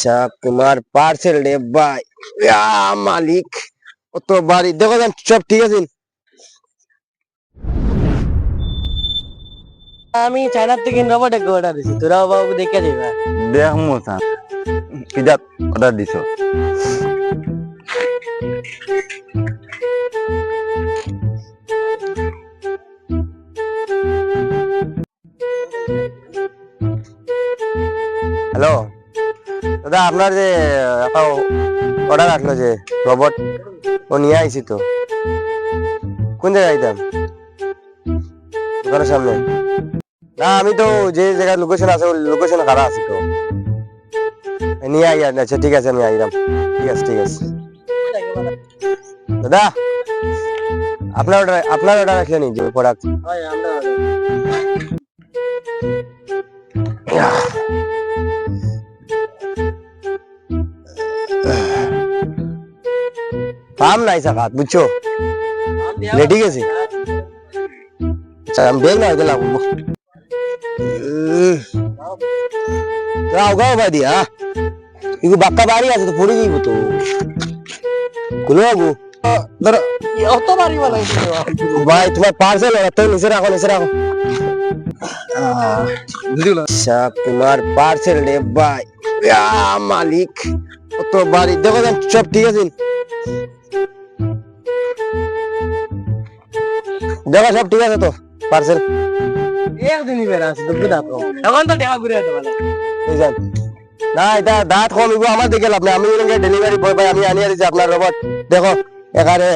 সাহেব তোমার পার্সেল রে ভাই। মালিক ও তো বাড়ি দেখো সব ঠিক আছে। আমি চায়নার থেকে রোবট একটা অর্ডার দিছি, তোরাও বাবু দেখে দিবা। দেখ মোসা কিজাত অর্ডার দিছ। হ্যালো দাদা, আপনার যে একটা অর্ডার আসলো যে রোবট, ও নিয়ে আইছি তো। কোন জায়গায় আইতাম? দোকানের সামনে? না আমি তো যে জায়গায় লোকেশন আছে ওই লোকেশনে খারাপ আছি তো। নিয়ে আই। আচ্ছা ঠিক আছে, আমি আইলাম। ঠিক আছে ঠিক আছে দাদা, আপনার অর্ডার আসলে নি যে প্রোডাক্ট? কাম নাই সাকাত বুঝছো, রেডি গেছি। আচ্ছা আমি বেল না হইতে লাগবো। গাও ভাই দিয়া ইগু বাক্কা বাড়ি আছে তো পড়ে যাইব তো। কোন বাবু ধরো অত বাড়ি বানাই ভাই, তোমার পার্সেল তো নিচে রাখো, নিচে রাখো। সাহেব তোমার পার্সেল রে ভাই। মালিক ও তো বাড়ি দেখো সব ঠিক আছে। দেখো সব ঠিক আছে তো পার্সেল। একদিনই বেড়া আছে তো বুঝা তো, এখন তো টাকা ঘুরে যেতে পারে। এই যান না, এটা দাঁত কমিব আমার দিকে লাভ নেই। আমি ডেলিভারি বয় ভাই, আমি আনিয়ে দিচ্ছি আপনার রোবট। দেখো এখানে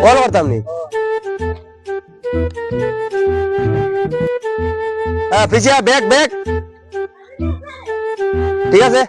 কল করতাম নি। হ্যাঁ পিছিয়ে ব্যাগ ব্যাগ ঠিক আছে।